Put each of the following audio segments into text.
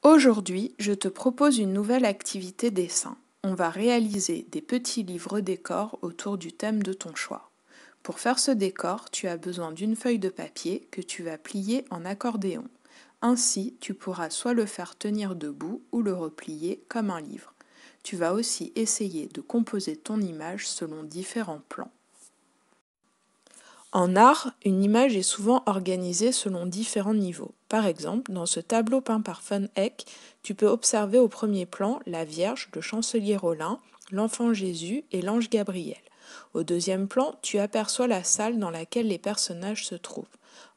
Aujourd'hui, je te propose une nouvelle activité dessin. On va réaliser des petits livres décors autour du thème de ton choix. Pour faire ce décor, tu as besoin d'une feuille de papier que tu vas plier en accordéon. Ainsi, tu pourras soit le faire tenir debout ou le replier comme un livre. Tu vas aussi essayer de composer ton image selon différents plans. En art, une image est souvent organisée selon différents niveaux. Par exemple, dans ce tableau peint par Van Eyck, tu peux observer au premier plan la Vierge, le chancelier Rollin, l'enfant Jésus et l'ange Gabriel. Au deuxième plan, tu aperçois la salle dans laquelle les personnages se trouvent.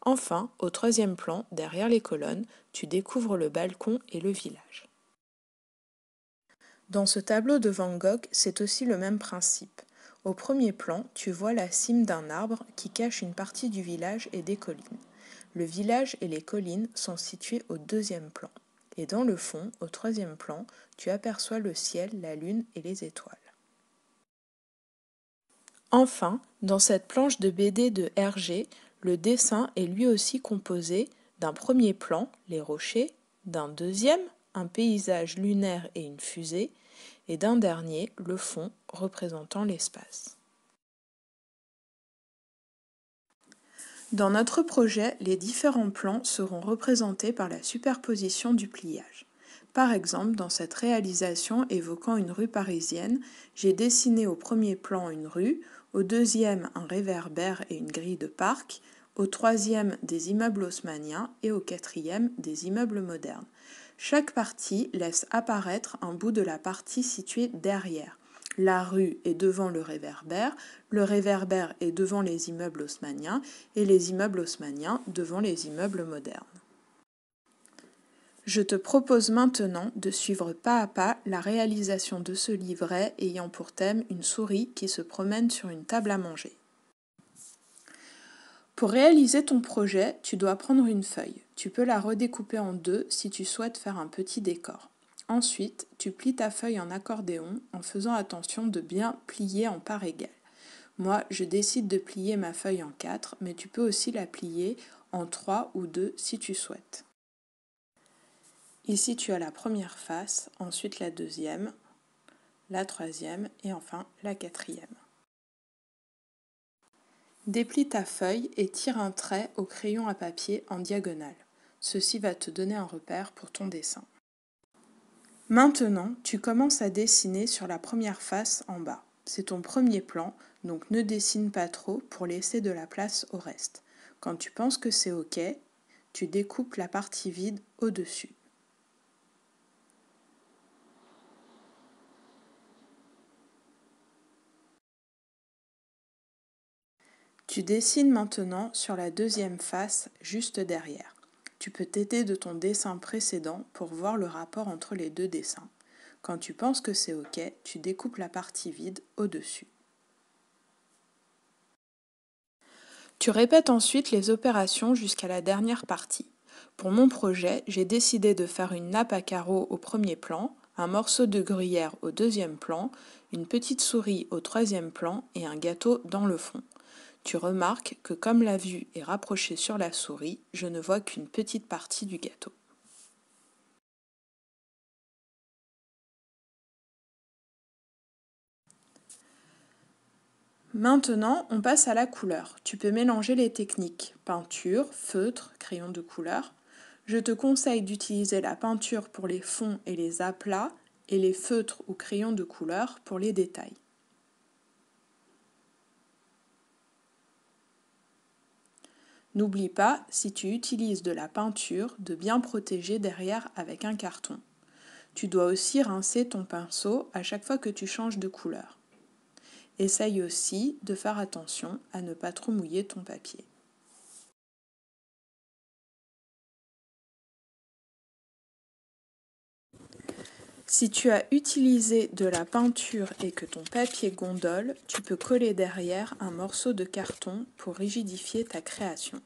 Enfin, au troisième plan, derrière les colonnes, tu découvres le balcon et le village. Dans ce tableau de Van Gogh, c'est aussi le même principe. Au premier plan, tu vois la cime d'un arbre qui cache une partie du village et des collines. Le village et les collines sont situés au deuxième plan. Et dans le fond, au troisième plan, tu aperçois le ciel, la lune et les étoiles. Enfin, dans cette planche de BD de Hergé, le dessin est lui aussi composé d'un premier plan, les rochers, d'un deuxième, un paysage lunaire et une fusée, et d'un dernier, le fond, représentant l'espace. Dans notre projet, les différents plans seront représentés par la superposition du pliage. Par exemple, dans cette réalisation évoquant une rue parisienne, j'ai dessiné au premier plan une rue, au deuxième un réverbère et une grille de parc, au troisième des immeubles haussmanniens et au quatrième des immeubles modernes. Chaque partie laisse apparaître un bout de la partie située derrière. La rue est devant le réverbère est devant les immeubles haussmanniens et les immeubles haussmanniens devant les immeubles modernes. Je te propose maintenant de suivre pas à pas la réalisation de ce livret ayant pour thème une souris qui se promène sur une table à manger. Pour réaliser ton projet, tu dois prendre une feuille. Tu peux la redécouper en deux si tu souhaites faire un petit décor. Ensuite, tu plies ta feuille en accordéon en faisant attention de bien plier en parts égales. Moi, je décide de plier ma feuille en 4, mais tu peux aussi la plier en 3 ou 2 si tu souhaites. Ici, tu as la première face, ensuite la deuxième, la troisième et enfin la quatrième. Déplie ta feuille et tire un trait au crayon à papier en diagonale. Ceci va te donner un repère pour ton dessin. Maintenant, tu commences à dessiner sur la première face en bas. C'est ton premier plan, donc ne dessine pas trop pour laisser de la place au reste. Quand tu penses que c'est OK, tu découpes la partie vide au-dessus. Tu dessines maintenant sur la deuxième face juste derrière. Tu peux t'aider de ton dessin précédent pour voir le rapport entre les deux dessins. Quand tu penses que c'est OK, tu découpes la partie vide au-dessus. Tu répètes ensuite les opérations jusqu'à la dernière partie. Pour mon projet, j'ai décidé de faire une nappe à carreaux au premier plan, un morceau de gruyère au deuxième plan, une petite souris au troisième plan et un gâteau dans le fond. Tu remarques que comme la vue est rapprochée sur la souris, je ne vois qu'une petite partie du gâteau. Maintenant, on passe à la couleur. Tu peux mélanger les techniques peinture, feutre, crayon de couleur. Je te conseille d'utiliser la peinture pour les fonds et les aplats et les feutres ou crayons de couleur pour les détails. N'oublie pas, si tu utilises de la peinture, de bien protéger derrière avec un carton. Tu dois aussi rincer ton pinceau à chaque fois que tu changes de couleur. Essaye aussi de faire attention à ne pas trop mouiller ton papier. Si tu as utilisé de la peinture et que ton papier gondole, tu peux coller derrière un morceau de carton pour rigidifier ta création.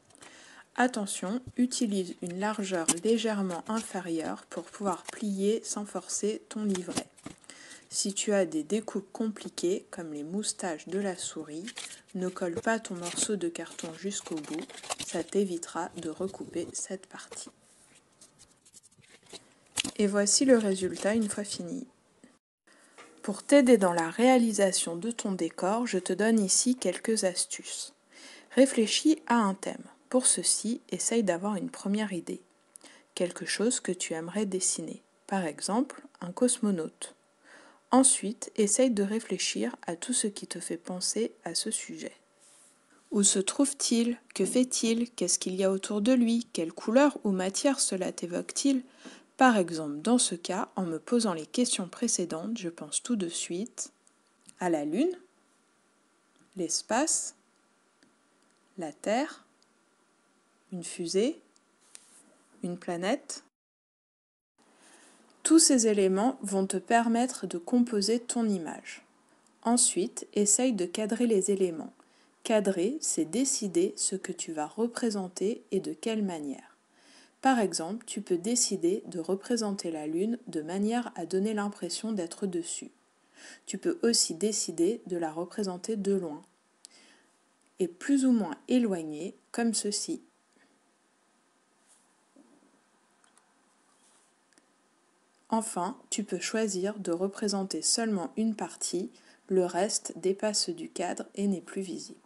Attention, utilise une largeur légèrement inférieure pour pouvoir plier sans forcer ton livret. Si tu as des découpes compliquées, comme les moustaches de la souris, ne colle pas ton morceau de carton jusqu'au bout, ça t'évitera de recouper cette partie. Et voici le résultat une fois fini. Pour t'aider dans la réalisation de ton décor, je te donne ici quelques astuces. Réfléchis à un thème. Pour ceci, essaye d'avoir une première idée. Quelque chose que tu aimerais dessiner. Par exemple, un cosmonaute. Ensuite, essaye de réfléchir à tout ce qui te fait penser à ce sujet. Où se trouve-t-il? Que fait-il? Qu'est-ce qu'il y a autour de lui? Quelle couleur ou matière cela t'évoque-t-il? Par exemple, dans ce cas, en me posant les questions précédentes, je pense tout de suite à la Lune, l'espace, la Terre, une fusée, une planète. Tous ces éléments vont te permettre de composer ton image. Ensuite, essaye de cadrer les éléments. Cadrer, c'est décider ce que tu vas représenter et de quelle manière. Par exemple, tu peux décider de représenter la Lune de manière à donner l'impression d'être dessus. Tu peux aussi décider de la représenter de loin et plus ou moins éloignée, comme ceci. Enfin, tu peux choisir de représenter seulement une partie, le reste dépasse du cadre et n'est plus visible.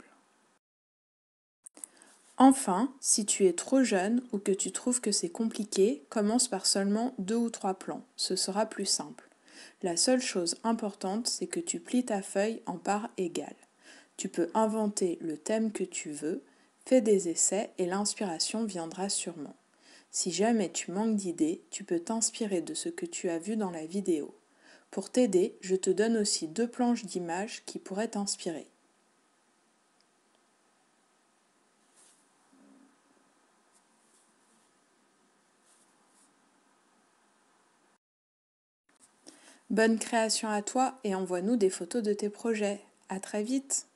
Enfin, si tu es trop jeune ou que tu trouves que c'est compliqué, commence par seulement 2 ou 3 plans, ce sera plus simple. La seule chose importante, c'est que tu plies ta feuille en parts égales. Tu peux inventer le thème que tu veux, fais des essais et l'inspiration viendra sûrement. Si jamais tu manques d'idées, tu peux t'inspirer de ce que tu as vu dans la vidéo. Pour t'aider, je te donne aussi 2 planches d'images qui pourraient t'inspirer. Bonne création à toi et envoie-nous des photos de tes projets. À très vite!